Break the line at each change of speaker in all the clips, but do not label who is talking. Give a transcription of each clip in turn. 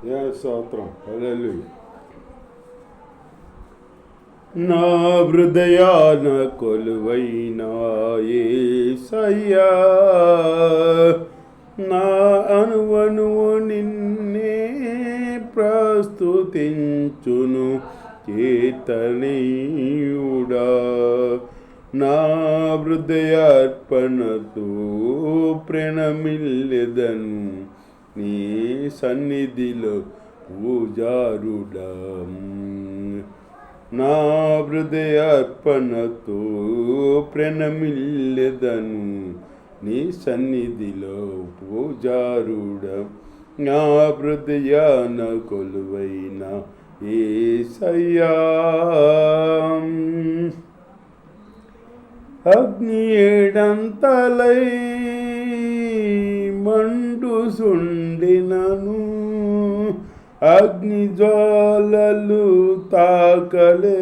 స్తోత్రం. హల్లెలూయా. నా హృదయాన కొలువైన యేసయ్యా, నా అణువణువు నిన్నే ప్రస్తుతించును కీర్తనీయుడా. నా హృదయార్పణతో ప్రణమిల్లెదను నీ సన్నిధిలో పూజారుడా. నా హృదయార్పణతో ప్రణమిల్లెదను నీ సన్నిధిలో పూజారుడా. నా హృదయాన కొలువైన యేసయ్యా, అగ్ని ఏడంతలై మండుసుండినను, అగ్ని జ్వాలలు తాకలేదులే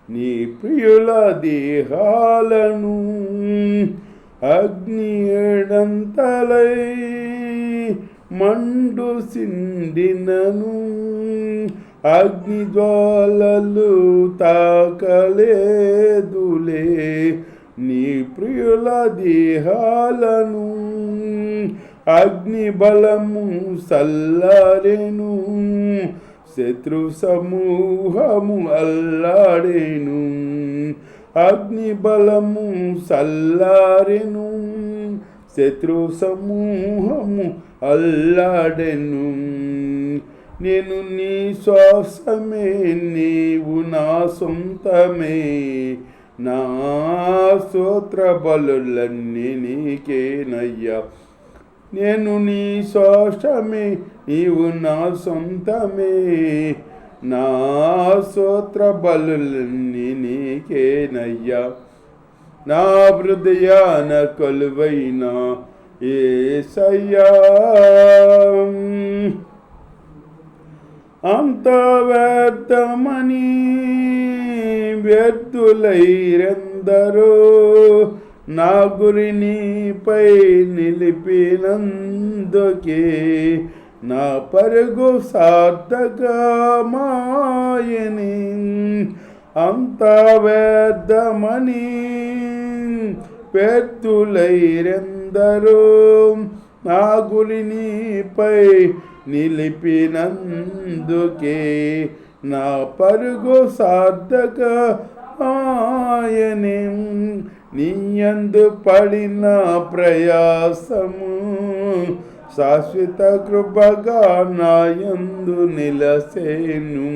నీ ప్రియుల దేహాలను. అగ్ని ఏడంతలై మండుసిండినను, అగ్ని జ్వాలలు తాకలేదులే నీ ప్రియుల దేహాలను. అగ్ని బలము సల్లారెను, శత్రు సమూహము అల్లాడెను. అగ్ని బలము సల్లారెను, శత్రు సమూహము అల్లాడెను. నేను నీ శ్వాసమే, నీవు నా సొంతమే, నా స్తోత్ర బలులన్నీ నీకేనయ్యా. నేను నీ శ్వాసమే, నీవు నా సొంతమే, నా స్తోత్ర బలులన్నీ నీకేనయ్యా. నా హృదయాన కొలువైన యేసయ్యా, అంత వ్యర్థమని వ్యర్థులైరెందరో నా గురి నీపై నిలిపినందుకే నా పరుగు సార్థకమాయని. అంత వ్యర్థమని వ్యర్థులైరెందరో నా గురి నీపై నిలిపినందుకే నా పరుగు సార్థకమాయని. నీయందు పడిన ప్రయాసము శాశ్వత కృపగా నాయందు నిలసేను.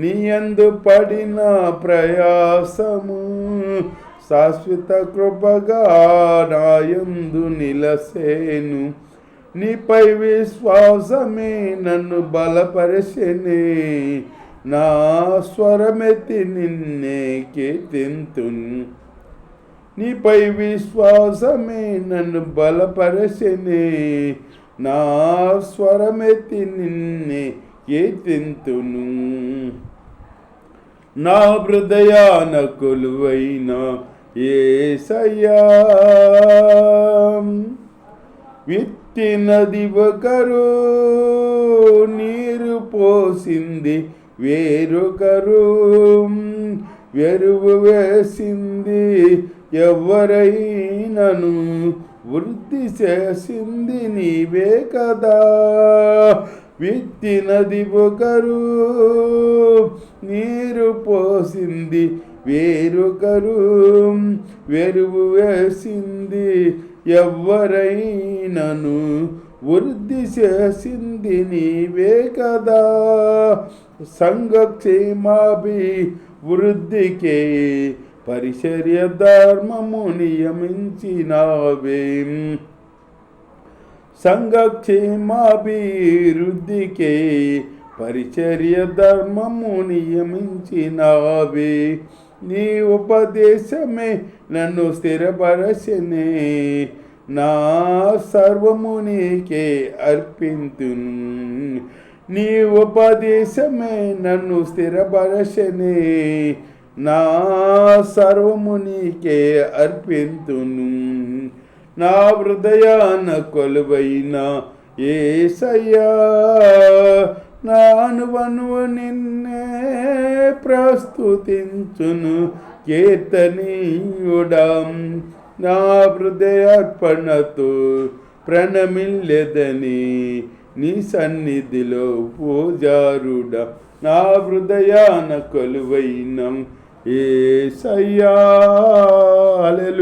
నీయందు పడిన ప్రయాసము శాశ్వత కృపగా నాయందు నిలసేను. నీపై విశ్వాసమే నన్ను బలపరిచెనే, నా స్వరమెత్తి నిన్నే కీర్తింతును. నీపై విశ్వాసమే నన్ను బలపరిచెనే, నా స్వరమెత్తి నిన్నే కీర్తింతును. నా హృదయాన కొలువైన యేసయ్యా, విత్తినది ఒకరు, నీరు పోసింది వేరొకరు, ఎరువు వేసింది ఎవరైనను, వృద్ధి చేసింది నీవే కదా. విత్తినది ఒకరు, నీరు పోసింది వేరొకరు, ఎరువు వేసింది ఎవరైనను, వృద్ధి చేసింది నీవే కదా. సంఘక్షేమాభి వృద్ధికే పరిచర్య ధర్మము నియమించినావే. సంఘక్షేమాభివృద్ధికే పరిచర్య ధర్మము నియమించినావే. నీ ఉపదేశమే నన్ను స్థిరపరచెనే, నా సర్వము నీకే అర్పింతును. నీ ఉపదేశమే నన్ను స్థిరపరచెనే, నా సర్వము నీకే అర్పింతును. నా హృదయాన కొలువైన యేసయ్యా నా అనువనువు నిన్నే ప్రస్తుతించును కీర్తనీయుడాం నా హృదయార్పణతో ప్రణమిల్లెదని నీ సన్నిధిలో పూజారుడా నా హృదయాన కొలువైనం యేసయ్యా. హల్లెలూయా.